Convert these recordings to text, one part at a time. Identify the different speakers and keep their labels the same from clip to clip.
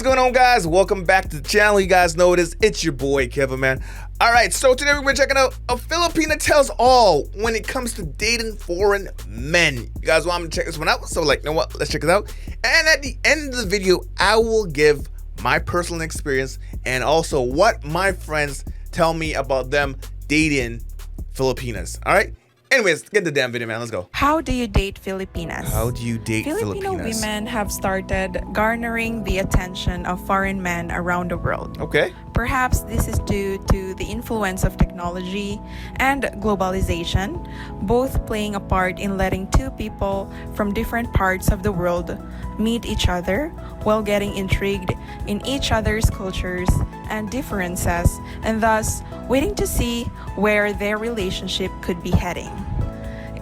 Speaker 1: going on, guys? Welcome back to the channel. You guys know it is. It's your boy, Kevo, man. Alright, so today we're checking out a Filipina tells all when it comes to dating foreign men. You guys want me to check this one out? So, you know what? Let's check it out. And at the end of the video, I will give my personal experience and also what my friends tell me about them dating Filipinas. Alright? Anyways, get the damn video, man. Let's go.
Speaker 2: How do you date Filipinas?
Speaker 1: How do you date
Speaker 2: Filipino
Speaker 1: Filipinas?
Speaker 2: women have started garnering the attention of foreign men around the world.
Speaker 1: Okay.
Speaker 2: Perhaps this is due to the influence of technology and globalization, both playing a part in letting two people from different parts of the world meet each other while getting intrigued in each other's cultures and differences, and thus waiting to see where their relationship could be heading.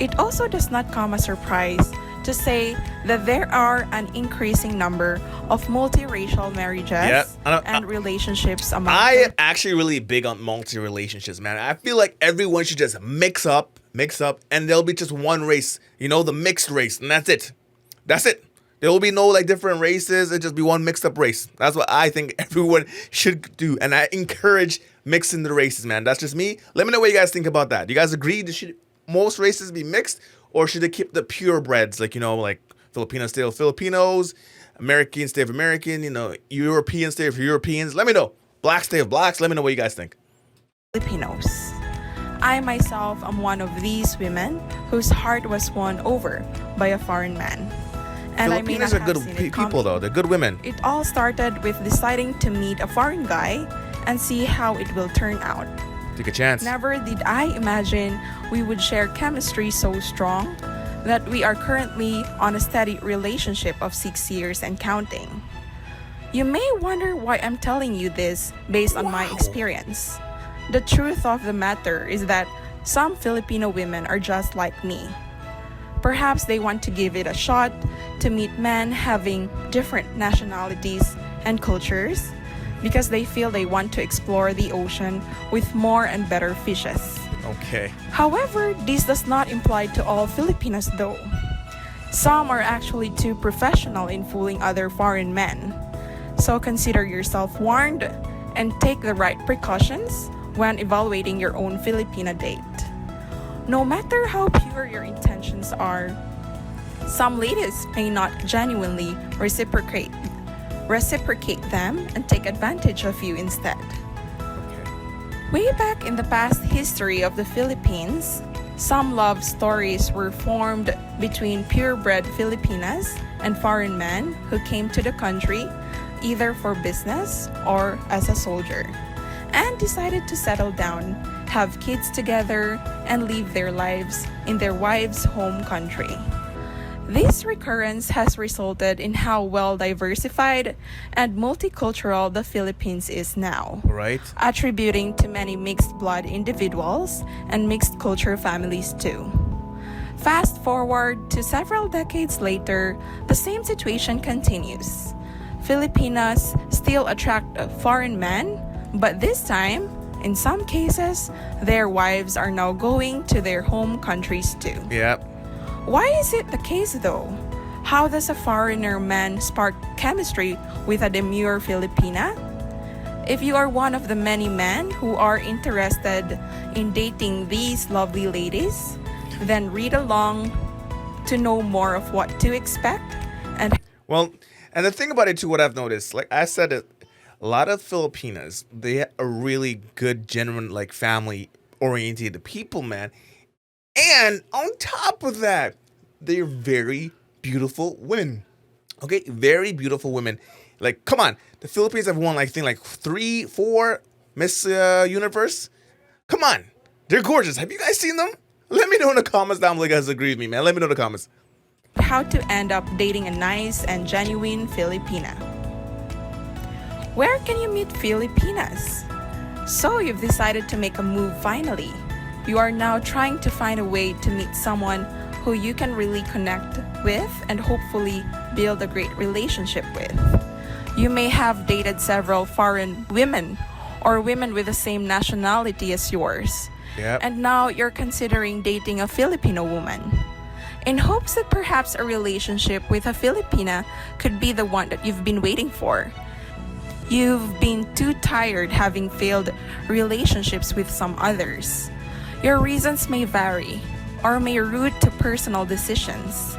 Speaker 2: It also does not come as a surprise to say that there are an increasing number of multiracial marriages and relationships among
Speaker 1: I am actually really big on multi-relationships, man. I feel like everyone should just mix up, and there'll be just one race, you know, the mixed race, and that's it. That's it. There will be no different races. It'll just be one mixed up race. That's what I think everyone should do, and I encourage mixing the races, man. That's just me. Let me know what you guys think about that. Do you guys agree? Should most races be mixed, or should they keep the purebreds, like Filipinos stay with Filipinos, Americans stay with American, Europeans stay with Europeans? Let me know. Blacks stay with blacks. Let me know what you guys think.
Speaker 2: Filipinos. I myself am one of these women whose heart was won over by a foreign man. And
Speaker 1: Filipinos are good people, though. They're good women.
Speaker 2: It all started with deciding to meet a foreign guy and see how it will turn out.
Speaker 1: Take a chance.
Speaker 2: Never did I imagine we would share chemistry so strong that we are currently on a steady relationship of 6 years and counting. You may wonder why I'm telling you this based on my experience. The truth of the matter is that some Filipino women are just like me. Perhaps they want to give it a shot to meet men having different nationalities and cultures because they feel they want to explore the ocean with more and better fishes.
Speaker 1: Okay.
Speaker 2: However, this does not imply to all Filipinos though. Some are actually too professional in fooling other foreign men. So consider yourself warned and take the right precautions when evaluating your own Filipina date. No matter how pure your intentions are, some ladies may not genuinely reciprocate them and take advantage of you instead. Way back in the past history of the Philippines, some love stories were formed between purebred Filipinas and foreign men who came to the country either for business or as a soldier and decided to settle down, have kids together, and live their lives in their wives' home country. This recurrence has resulted in how well diversified and multicultural the Philippines is now,
Speaker 1: Right.
Speaker 2: attributing to many mixed blood individuals and mixed culture families too. Fast forward to several decades later, the same situation continues. Filipinas still attract foreign men, but this time, in some cases, their wives are now going to their home countries too.
Speaker 1: Yep.
Speaker 2: Why is it the case though? How does a foreigner man spark chemistry with a demure Filipina? If you are one of the many men who are interested in dating these lovely ladies, then read along to know more of what to expect. And
Speaker 1: the thing about it too, what I've noticed, like I said, a lot of Filipinas, they are really good, genuine, family-oriented people, man. And on top of that, they're very beautiful women. Okay, very beautiful women. Come on, the Philippines have won 3, 4 Miss Universe. Come on, they're gorgeous. Have you guys seen them? Let me know in the comments down below. You guys agree with me, man. Let me know in the comments.
Speaker 2: How to end up dating a nice and genuine Filipina. Where can you meet Filipinas? So you've decided to make a move finally. You are now trying to find a way to meet someone who you can really connect with and hopefully build a great relationship with. You may have dated several foreign women or women with the same nationality as yours.
Speaker 1: Yep.
Speaker 2: And now you're considering dating a Filipino woman. in hopes that perhaps a relationship with a Filipina could be the one that you've been waiting for. You've been too tired having failed relationships with some others. Your reasons may vary or may root to personal decisions.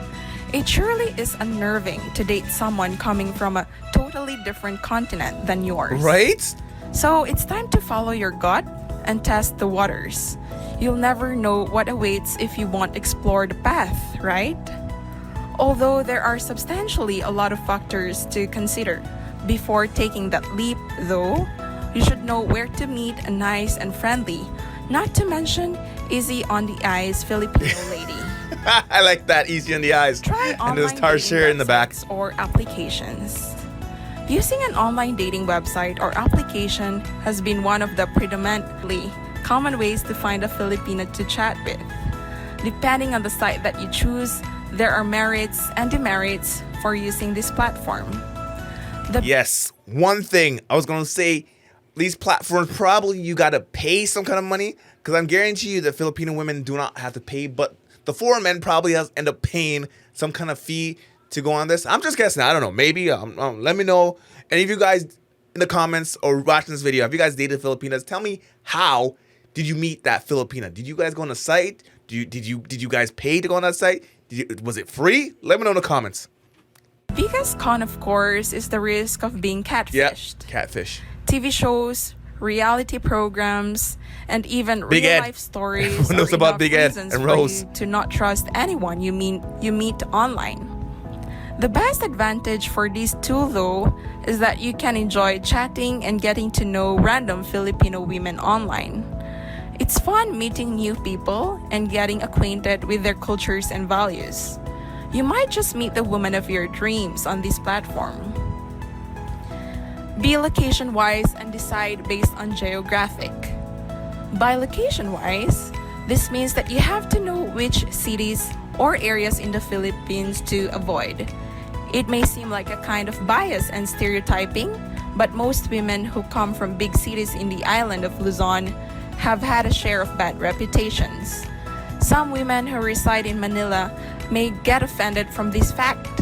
Speaker 2: It surely is unnerving to date someone coming from a totally different continent than yours.
Speaker 1: Right?
Speaker 2: So it's time to follow your gut and test the waters. You'll never know what awaits if you won't explore the path, right? Although there are substantially a lot of factors to consider before taking that leap, though, you should know where to meet a nice and friendly, not to mention easy on the eyes Filipino lady.
Speaker 1: I like that, easy on the eyes.
Speaker 2: Try
Speaker 1: and
Speaker 2: online
Speaker 1: there's tar
Speaker 2: dating
Speaker 1: share in the back.
Speaker 2: websites or applications. Using an online dating website or application has been one of the predominantly common ways to find a Filipina to chat with. Depending on the site that you choose, there are merits and demerits for using this platform.
Speaker 1: Yes, one thing I was gonna say, these platforms probably you gotta pay some kind of money, because I'm guarantee you that Filipino women do not have to pay, but the foreign men probably end up paying some kind of fee to go on this. I'm just guessing. I don't know. Maybe. Let me know. And if you guys in the comments or watching this video, have you guys dated Filipinas? Tell me, how did you meet that Filipina? Did you guys go on a site? Did you guys pay to go on that site? Was it free? Let me know in the comments.
Speaker 2: Biggest con, of course, is the risk of being catfished.
Speaker 1: Yep, catfish.
Speaker 2: TV shows, reality programs, and even
Speaker 1: Big Ed.
Speaker 2: real-life stories
Speaker 1: Everyone knows
Speaker 2: are
Speaker 1: about
Speaker 2: enough
Speaker 1: Big Ed
Speaker 2: reasons
Speaker 1: and
Speaker 2: for
Speaker 1: Rose.
Speaker 2: you to not trust anyone you meet online. The best advantage for this tool, though, is that you can enjoy chatting and getting to know random Filipino women online. It's fun meeting new people and getting acquainted with their cultures and values. You might just meet the woman of your dreams on this platform. Be location-wise and decide based on geographic. By location-wise, this means that you have to know which cities or areas in the Philippines to avoid. It may seem like a kind of bias and stereotyping, but most women who come from big cities in the island of Luzon have had a share of bad reputations. Some women who reside in Manila may get offended from this fact,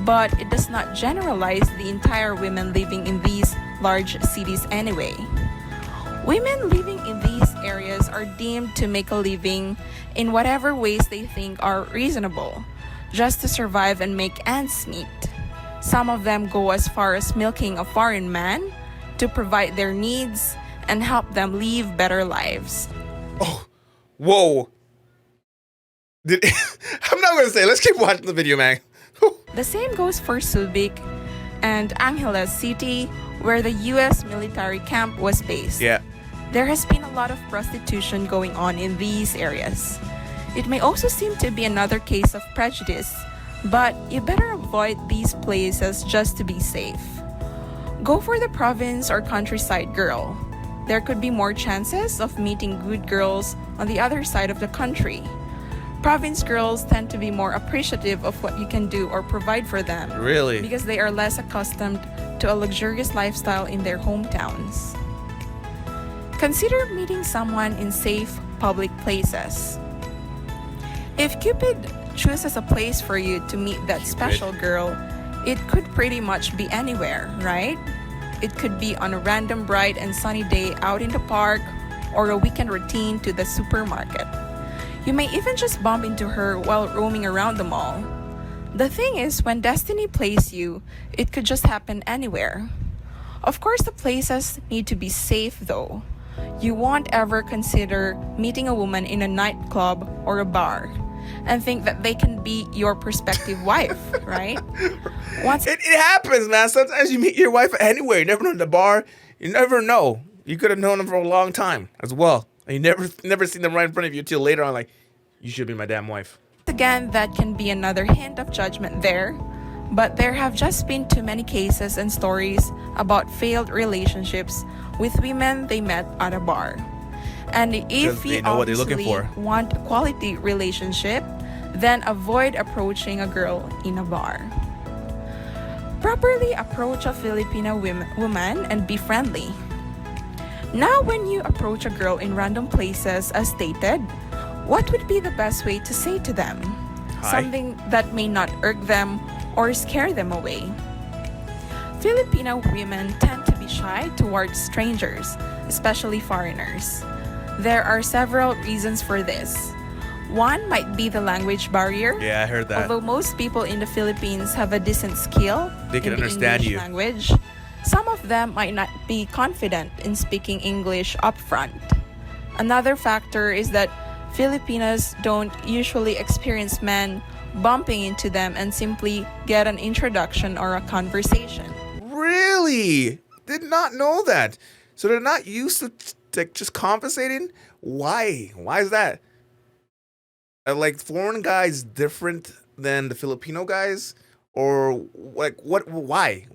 Speaker 2: but it does not generalize the entire women living in these large cities anyway. Women living in these areas are deemed to make a living in whatever ways they think are reasonable, just to survive and make ends meet. Some of them go as far as milking a foreign man to provide their needs and help them live better lives.
Speaker 1: Oh, whoa. I'm not going to say, let's keep watching the video, man.
Speaker 2: The same goes for Subic and Angeles City, where the US military camp was based.
Speaker 1: Yeah.
Speaker 2: There has been a lot of prostitution going on in these areas. It may also seem to be another case of prejudice, but you better avoid these places just to be safe. Go for the province or countryside girl. There could be more chances of meeting good girls on the other side of the country. Province girls tend to be more appreciative of what you can do or provide for them.
Speaker 1: Really?
Speaker 2: Because they are less accustomed to a luxurious lifestyle in their hometowns. Consider meeting someone in safe public places. If Cupid chooses a place for you to meet that special girl, it could pretty much be anywhere, right? It could be on a random bright and sunny day out in the park or a weekend routine to the supermarket. You may even just bump into her while roaming around the mall. The thing is, when destiny plays you, it could just happen anywhere. Of course, the places need to be safe though. You won't ever consider meeting a woman in a nightclub or a bar and think that they can be your prospective wife, right?
Speaker 1: It happens, man. Sometimes you meet your wife anywhere. You never know in the bar. You never know. You could have known them for a long time as well. And you never seen them right in front of you till later on, like, you should be my damn wife.
Speaker 2: Again, that can be another hint of judgment there. But there have just been too many cases and stories about failed relationships with women they met at a bar. And if you
Speaker 1: know what they're looking
Speaker 2: obviously
Speaker 1: for.
Speaker 2: want a quality relationship, then avoid approaching a girl in a bar. Properly approach a Filipino woman and be friendly. Now, when you approach a girl in random places as stated, what would be the best way to say to them?
Speaker 1: Hi.
Speaker 2: Something that may not irk them or scare them away. Filipino women tend to be shy towards strangers, especially foreigners. There are several reasons for this. One might be the language barrier.
Speaker 1: Yeah, I heard that.
Speaker 2: Although most people in the Philippines have a decent skill
Speaker 1: They can
Speaker 2: in the
Speaker 1: understand
Speaker 2: English
Speaker 1: you.
Speaker 2: language, some of them might not be confident in speaking English upfront. Another factor is that Filipinos don't usually experience men bumping into them and simply get an introduction or a conversation.
Speaker 1: Really? Did not know that. So they're not used to like just conversating? Why? Why is that? Like foreign guys different than the Filipino guys? Or like what why?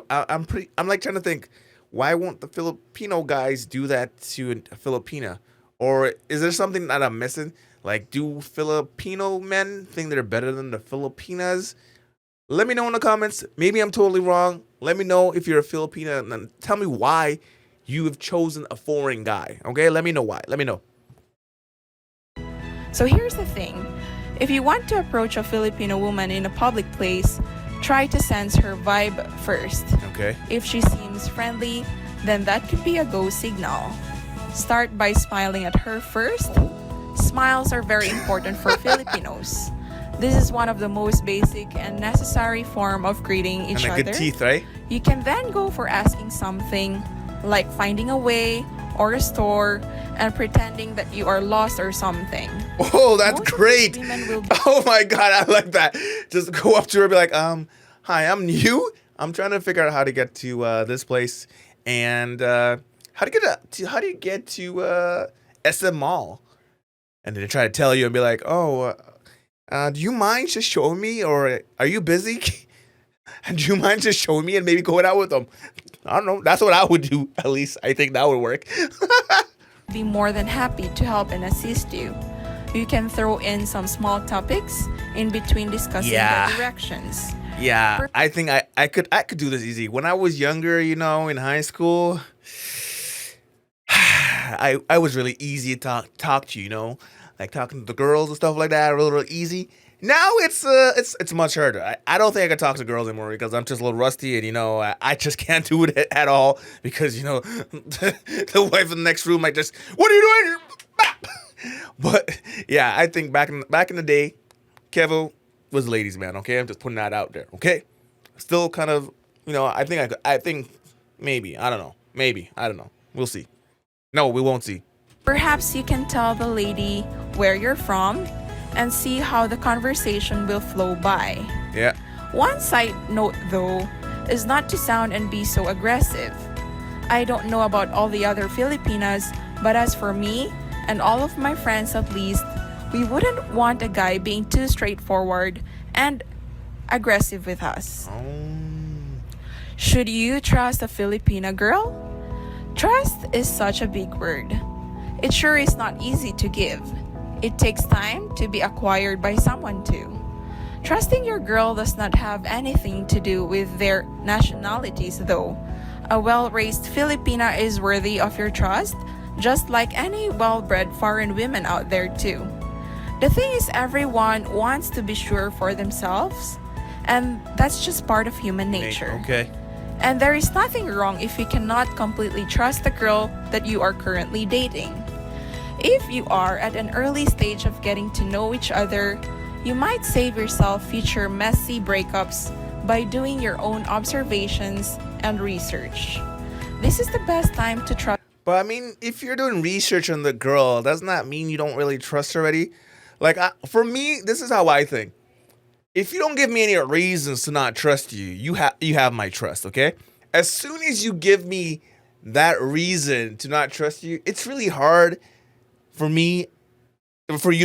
Speaker 1: I'm like trying to think, why won't the Filipino guys do that to a Filipina? Or is there something that I'm missing? Like, do Filipino men think they're better than the Filipinas? Let me know in the comments. Maybe I'm totally wrong. Let me know if you're a Filipina and then tell me why you have chosen a foreign guy. Okay? Let me know why. Let me know.
Speaker 2: So here's the thing. If you want to approach a Filipino woman in a public place, try to sense her vibe first.
Speaker 1: Okay.
Speaker 2: If she seems friendly, then that could be a go signal. Start by smiling at her first. Smiles are very important for Filipinos. This is one of the most basic and necessary form of greeting each
Speaker 1: And
Speaker 2: other.
Speaker 1: good teeth, right?
Speaker 2: You can then go for asking something like finding a way or a store and pretending that you are lost or something.
Speaker 1: Oh, that's
Speaker 2: Most of
Speaker 1: great.
Speaker 2: these women will
Speaker 1: Oh my god, I like that. Just go up to her and be like, hi, I'm new. I'm trying to figure out how to get to this place and how do you get to SM Mall? And then they try to tell you and be like, oh, do you mind just showing me, or are you busy? And do you mind just showing me and maybe going out with them? I don't know. That's what I would do. At least I think that would work.
Speaker 2: be more than happy to help and assist you. You can throw in some small topics in between discussing
Speaker 1: Yeah.
Speaker 2: the directions.
Speaker 1: Yeah, I think I could do this easy. When I was younger, in high school, I was really easy to talk to, like talking to the girls and stuff like that, real easy. Now it's much harder. I don't think I can talk to girls anymore because I'm just a little rusty and I just can't do it at all because the wife in the next room might just, what are you doing? But yeah, I think back in the day, Kevo was ladies man. Okay, I'm just putting that out there. Okay, still kind of I think maybe I don't know. We'll see. No, we won't see.
Speaker 2: Perhaps you can tell the lady where you're from and see how the conversation will flow by.
Speaker 1: Yeah.
Speaker 2: One side note though is not to sound and be so aggressive. I don't know about all the other Filipinas, but as for me and all of my friends at least, we wouldn't want a guy being too straightforward and aggressive with us. Should you trust a Filipina girl? Trust is such a big word. It sure is not easy to give. It takes time to be acquired by someone too. Trusting your girl does not have anything to do with their nationalities though. A well-raised Filipina is worthy of your trust, just like any well-bred foreign women out there too. The thing is, everyone wants to be sure for themselves, and that's just part of human nature.
Speaker 1: Okay.
Speaker 2: And there is nothing wrong if you cannot completely trust the girl that you are currently dating. If you are at an early stage of getting to know each other, you might save yourself future messy breakups by doing your own observations and research. This is the best time to trust.
Speaker 1: But I mean, if you're doing research on the girl, doesn't that mean you don't really trust her already? Like, for me, this is how I think. If you don't give me any reasons to not trust you, you have my trust, okay? As soon as you give me that reason to not trust you, it's really hard for you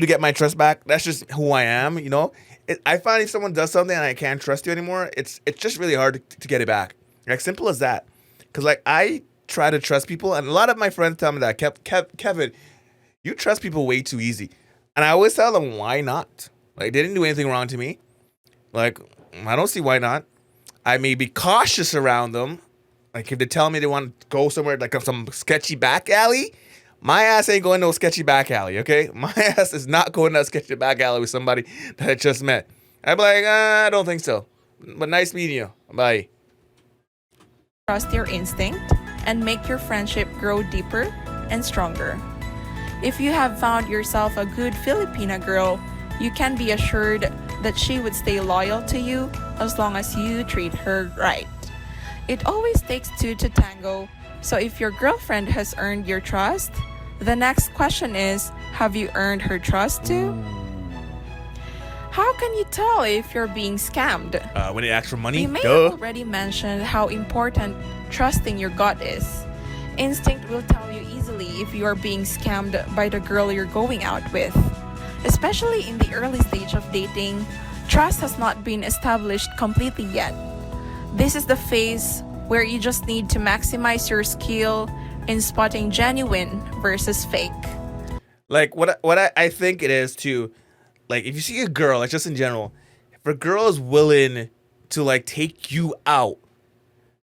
Speaker 1: to get my trust back. That's just who I am, I find if someone does something and I can't trust you anymore, it's just really hard to get it back. Like, simple as that. Because, like, I try to trust people, and a lot of my friends tell me that, Kevin, you trust people way too easy. And I always tell them, why not? Like, they didn't do anything wrong to me. Like, I don't see why not. I may be cautious around them. Like, if they tell me they want to go somewhere, like some sketchy back alley, my ass ain't going to no sketchy back alley, okay? My ass is not going to a sketchy back alley with somebody that I just met. I'd be like, I don't think so. But nice meeting you. Bye.
Speaker 2: trust your instinct and make your friendship grow deeper and stronger. If you have found yourself a good Filipina girl, you can be assured that she would stay loyal to you as long as you treat her right. It always takes two to tango, so if your girlfriend has earned your trust, the next question is, have you earned her trust too? How can you tell if you're being scammed?
Speaker 1: When they ask for money,
Speaker 2: You may
Speaker 1: duh.
Speaker 2: have already mentioned how important trusting your gut is. Instinct will tell you easily if you are being scammed by the girl you're going out with. Especially in the early stage of dating, trust has not been established completely yet. This is the phase where you just need to maximize your skill in spotting genuine versus fake.
Speaker 1: Like what I think it is to, like, if you see a girl, like, just in general, if a girl is willing to, like, take you out,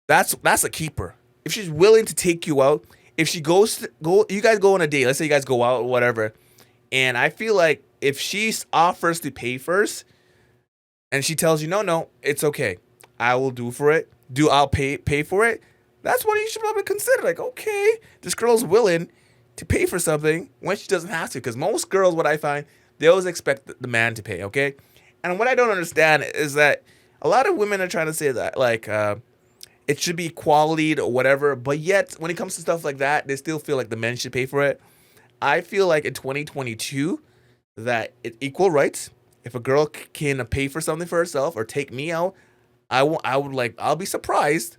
Speaker 1: that's a keeper. If she's willing to take you out, if she you guys go on a date, let's say you guys go out or whatever, and I feel like if she offers to pay first, and she tells you no, it's okay, I will do for it, I'll pay for it, that's what you should probably consider. Like, okay, this girl's willing to pay for something when she doesn't have to, because most girls, what I find, they always expect the man to pay, okay? And what I don't understand is that a lot of women are trying to say that, like, it should be equality or whatever, but yet, when it comes to stuff like that, they still feel like the men should pay for it. I feel like in 2022, that it's equal rights. If a girl can pay for something for herself or take me out, I'll be surprised,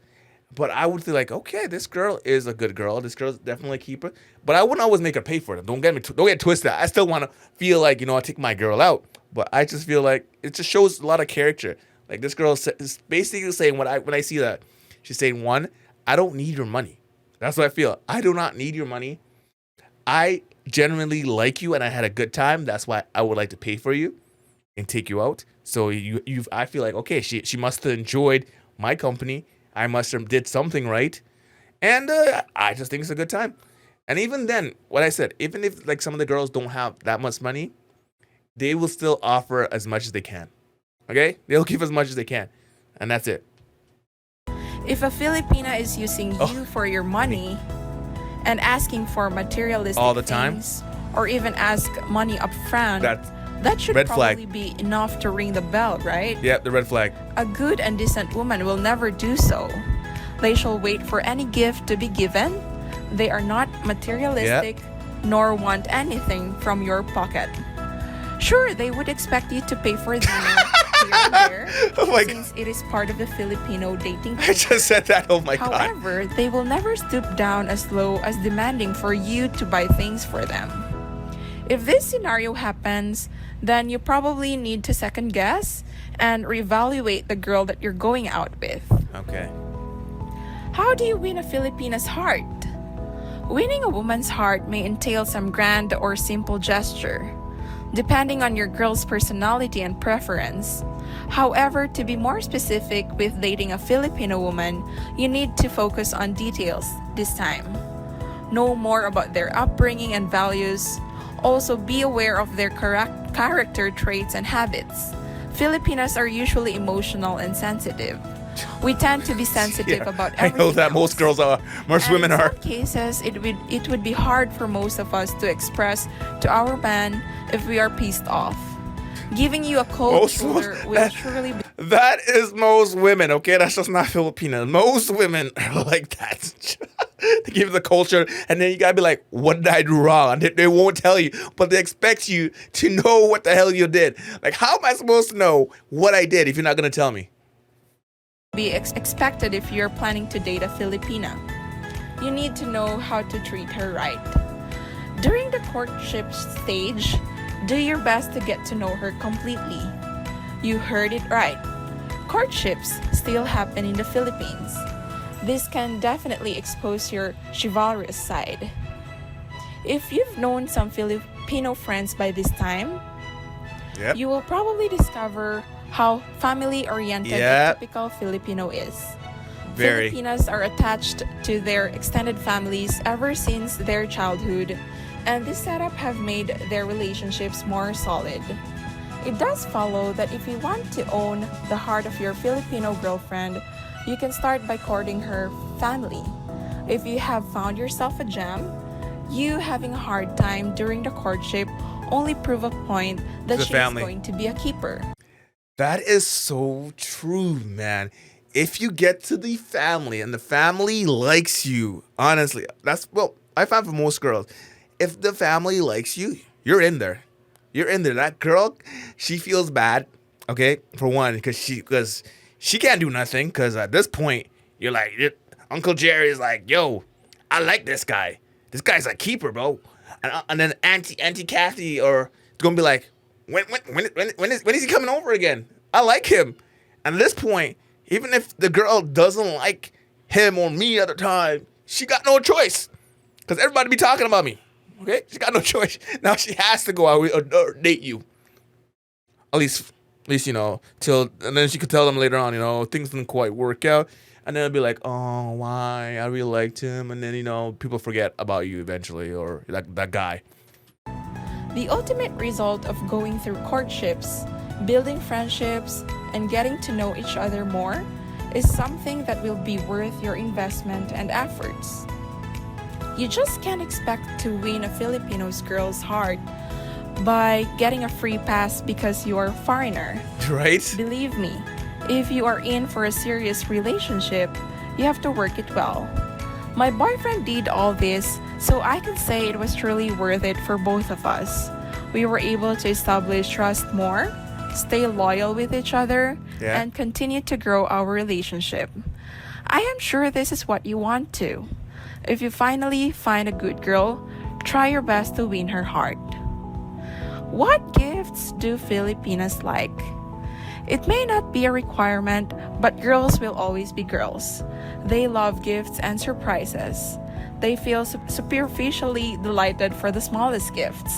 Speaker 1: but I would feel like, okay, this girl is a good girl. This girl's definitely a keeper. But I wouldn't always make her pay for it. Don't get twisted. I still want to feel like, I take my girl out. But I just feel like it just shows a lot of character. Like, this girl is basically saying when I see that, she's saying, one, I don't need your money. That's what I feel. I do not need your money. I genuinely like you and I had a good time. That's why I would like to pay for you and take you out. So I feel like, okay, she must have enjoyed my company. I must have did something right. And I just think it's a good time. And even then, what I said, even if, like, some of the girls don't have that much money, they will still offer as much as they can. Okay? They'll give as much as they can. And that's it.
Speaker 2: If a Filipina is using you for your money and asking for materialistic
Speaker 1: all the time,
Speaker 2: things, or even ask money up front, that should
Speaker 1: red
Speaker 2: probably
Speaker 1: flag.
Speaker 2: be enough to ring the bell, right?
Speaker 1: Yeah, the red flag.
Speaker 2: A good and decent woman will never do so. They shall wait for any gift to be given. They are not materialistic, nor want anything from your pocket. Sure, they would expect you to pay for dinner here and there, since it is part of the Filipino dating culture.
Speaker 1: I just said that, oh my God.
Speaker 2: However, they will never stoop down as low as demanding for you to buy things for them. If this scenario happens, then you probably need to second guess and reevaluate the girl that you're going out with.
Speaker 1: Okay.
Speaker 2: How do you win a Filipina's heart? Winning a woman's heart may entail some grand or simple gesture, depending on your girl's personality and preference. However, to be more specific with dating a Filipino woman, you need to focus on details this time. Know more about their upbringing and values. Also, be aware of their character traits and habits. Filipinas are usually emotional and sensitive. We tend to be sensitive about everything.
Speaker 1: I know that most girls are. Most women are.
Speaker 2: In some cases, it would be hard for most of us to express to our man if we are pissed off. Giving you a cold shoulder will surely be...
Speaker 1: That is most women, okay? That's just not Filipino. Most women are like that. They give the culture, and then you gotta be like, what did I do wrong? And they won't tell you, but they expect you to know what the hell you did. Like, how am I supposed to know what I did if you're not gonna tell me?
Speaker 2: Be expected if you're planning to date a Filipina. You need to know how to treat her right. During the courtship stage, do your best to get to know her completely. You heard it right. Courtships still happen in the Philippines. This can definitely expose your chivalrous side. If you've known some Filipino friends by this time, you will probably discover how family-oriented a typical Filipino is.
Speaker 1: Very.
Speaker 2: Filipinas are attached to their extended families ever since their childhood, and this setup have made their relationships more solid. It does follow that if you want to own the heart of your Filipino girlfriend, You can start by courting her family. If you have found yourself a gem, you having a hard time during the courtship only prove a point
Speaker 1: To
Speaker 2: that
Speaker 1: the
Speaker 2: she is
Speaker 1: family.
Speaker 2: going to be a keeper.
Speaker 1: That is so true, man. If you get to the family and the family likes you, honestly, that's well, I find for most girls, if the family likes you, you're in there. You're in there. That girl, she feels bad, okay, for one, because she can't do nothing. Because at this point, Uncle Jerry is like, yo, I like this guy. This guy's a keeper, bro. And then Auntie Kathy or it's gonna be like, when is he coming over again? I like him. And at this point, even if the girl doesn't like him or me at the time, she got no choice. Because everybody be talking about me. Okay? She got no choice. Now she has to go out or date you. At least, till, and then she could tell them later on, things didn't quite work out. And then it'll be like, oh, why? I really liked him. And then, people forget about you eventually or that guy.
Speaker 2: The ultimate result of going through courtships, building friendships, and getting to know each other more is something that will be worth your investment and efforts. You just can't expect to win a Filipino's girl's heart by getting a free pass because you are a foreigner.
Speaker 1: Right?
Speaker 2: Believe me, if you are in for a serious relationship, you have to work it well. My boyfriend did all this, so I can say it was truly worth it for both of us. We were able to establish trust more, stay loyal with each other,
Speaker 1: Yeah.
Speaker 2: and continue to grow our relationship. I am sure this is what you want too. If you finally find a good girl, try your best to win her heart. What gifts do Filipinas like? It may not be a requirement, but girls will always be girls. They love gifts and surprises. They feel superficially delighted for the smallest gifts.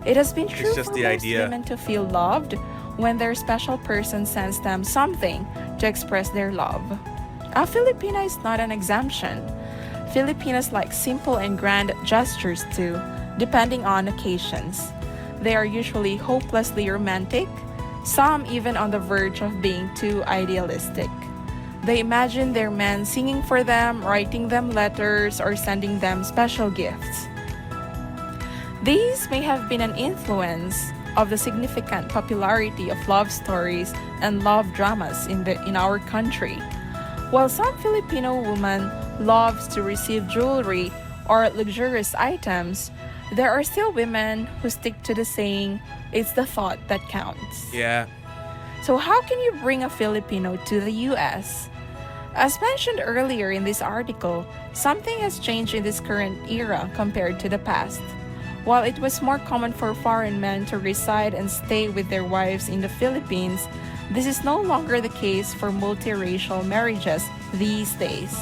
Speaker 2: It has been true
Speaker 1: just
Speaker 2: for
Speaker 1: the
Speaker 2: most
Speaker 1: idea.
Speaker 2: women to feel loved when their special person sends them something to express their love. A Filipina is not an exemption. Filipinas like simple and grand gestures too, depending on occasions. They are usually hopelessly romantic, some even on the verge of being too idealistic. They imagine their men singing for them, writing them letters, or sending them special gifts. These may have been an influence of the significant popularity of love stories and love dramas in our country. While some Filipino women loves to receive jewelry or luxurious items, there are still women who stick to the saying, it's the thought that counts.
Speaker 1: Yeah.
Speaker 2: So, how can you bring a Filipino to the US? As mentioned earlier in this article, something has changed in this current era compared to the past. While it was more common for foreign men to reside and stay with their wives in the Philippines, this is no longer the case for multiracial marriages these days.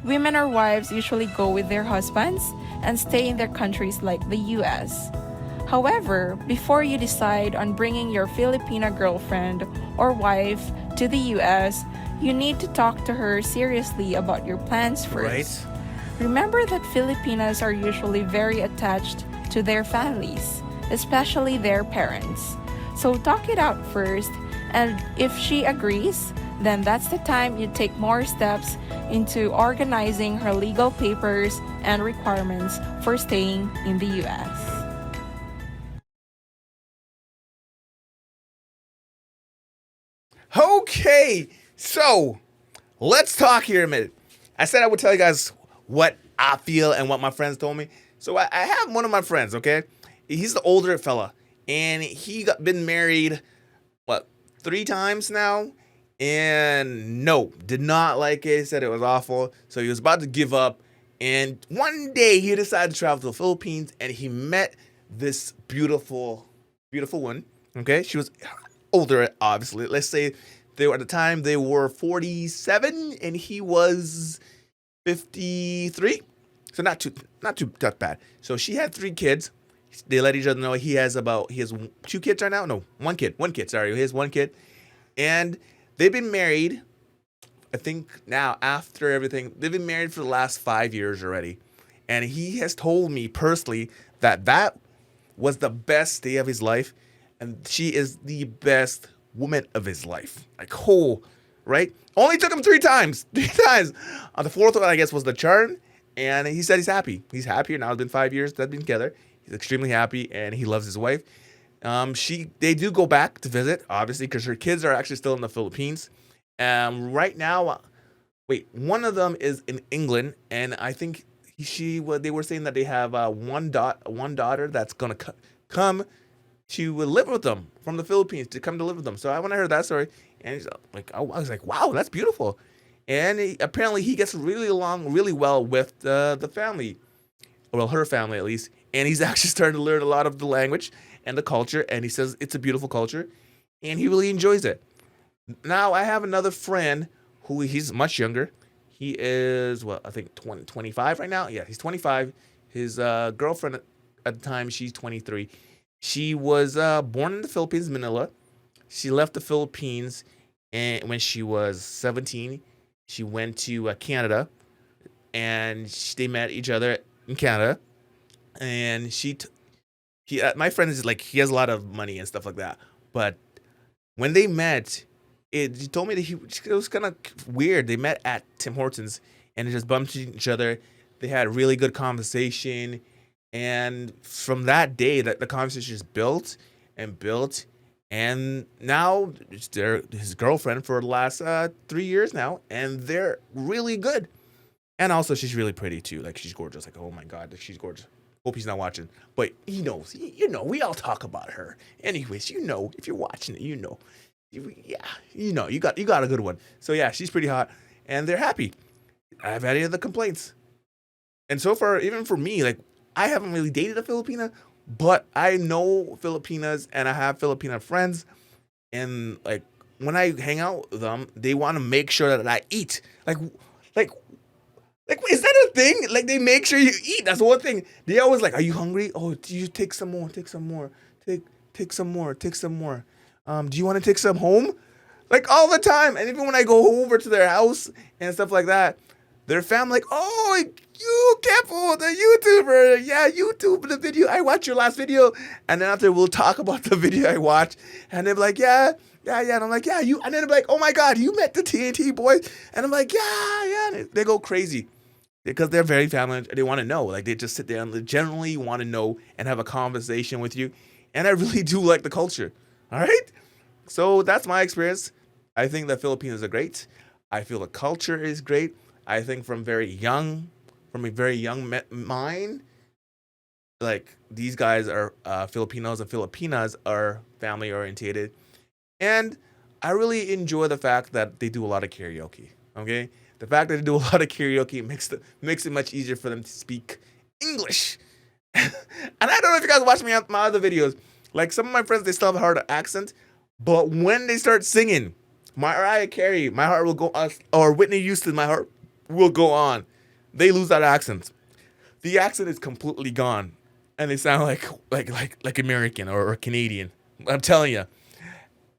Speaker 2: Women or wives usually go with their husbands and stay in their countries like the US. However, before you decide on bringing your Filipina girlfriend or wife to the US, you need to talk to her seriously about your plans first.
Speaker 1: Right?
Speaker 2: Remember that Filipinas are usually very attached to their families, especially their parents. So talk it out first, and if she agrees, then that's the time you take more steps into organizing her legal papers and requirements for staying in the US.
Speaker 1: Okay, so let's talk here a minute. I said I would tell you guys what I feel and what my friends told me. So I have one of my friends, okay? He's the older fella, and he been married, what, 3 times now? And no, did not like it. He said it was awful. So he was about to give up. And one day he decided to travel to the Philippines, and he met this beautiful, beautiful one. Okay, she was older, obviously. Let's say they were at the time they were 47, and he was 53. So not bad. So she had 3 kids. They let each other know he has 2 kids right now. No, 1 kid. 1 kid. Sorry, he has 1 kid, and they've been married. I think now after everything, they've been married for the last 5 years already, and he has told me personally that was the best day of his life, and she is the best woman of his life. Like, oh, right? Only took him 3 times. 3 times. On the fourth one, I guess, was the charm. And he said he's happy. He's happier now. It's been 5 years they've been together. He's extremely happy, and he loves his wife. They do go back to visit, obviously, because her kids are actually still in the Philippines. Right now, wait, one of them is in England, and I think they were saying that they have one daughter that's gonna come to live with them from the Philippines to come to live with them. So when I heard that story, and he's like, I was like, wow, that's beautiful. And apparently he gets really along really well with the family, well, her family at least. And he's actually starting to learn a lot of the language and the culture. And he says it's a beautiful culture, and he really enjoys it. Now I have another friend who he's much younger. He is, well, I think 25 right now. Yeah, he's 25. His girlfriend at the time, she's 23. She was born in the Philippines, Manila. She left the Philippines and when she was 17. She went to Canada, and they met each other in Canada. And my friend is like, he has a lot of money and stuff like that. But when they met, he told me that it was kind of weird. They met at Tim Hortons, and they just bumped into each other. They had a really good conversation. And from that day, that the conversation just built and built. And now they're his girlfriend for the last 3 years now, and they're really good. And also, she's really pretty too. Like, she's gorgeous. Like, oh my God, she's gorgeous. Hope he's not watching, but he knows. We all talk about her. Anyways, if you're watching it, you got a good one. So yeah, she's pretty hot, and they're happy. I haven't had any other complaints. And so far, even for me, like, I haven't really dated a Filipina, but I know Filipinas, and I have Filipina friends, and like when I hang out with them, they want to make sure that I eat. Like, is that a thing? Like, they make sure you eat. That's one thing. They always like, are you hungry? Oh, do you take some more? Take some more. Take some more. Take some more. Do you want to take some home? Like, all the time. And even when I go over to their house and stuff like that, their family like, oh, you, Kevo, the YouTuber. Yeah, YouTube, the video. I watched your last video. And then after, we'll talk about the video I watched. And they're like, yeah. And I'm like, yeah, you. And then they're like, oh my God, you met the TNT boys. And I'm like, yeah. And they go crazy because they're very family. They want to know. Like, they just sit there and they generally want to know and have a conversation with you. And I really do like the culture. All right. So that's my experience. I think the Filipinos are great. I feel the culture is great. I think from a very young mind, like, these guys are Filipinos and Filipinas are family orientated. And I really enjoy the fact that they do a lot of karaoke. Okay, the fact that they do a lot of karaoke makes it much easier for them to speak English. And I don't know if you guys watch my other videos. Like, some of my friends, they still have a hard accent, but when they start singing, Mariah Carey, my heart will go on, or Whitney Houston, my heart will go on. They lose that accent. The accent is completely gone, and they sound like American or Canadian. I'm telling you.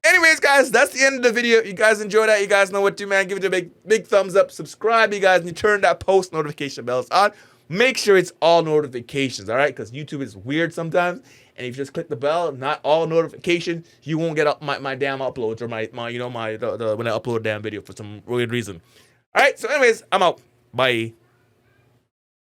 Speaker 1: Anyways, guys, that's the end of the video. You guys enjoyed that. You guys know what to do, man. Give it a big thumbs up. Subscribe, you guys, and you turn that post notification bells on. Make sure it's all notifications, all right? Because YouTube is weird sometimes. And if you just click the bell, not all notifications, you won't get up my damn uploads or my when I upload a damn video for some weird reason. All right, so anyways, I'm out. Bye.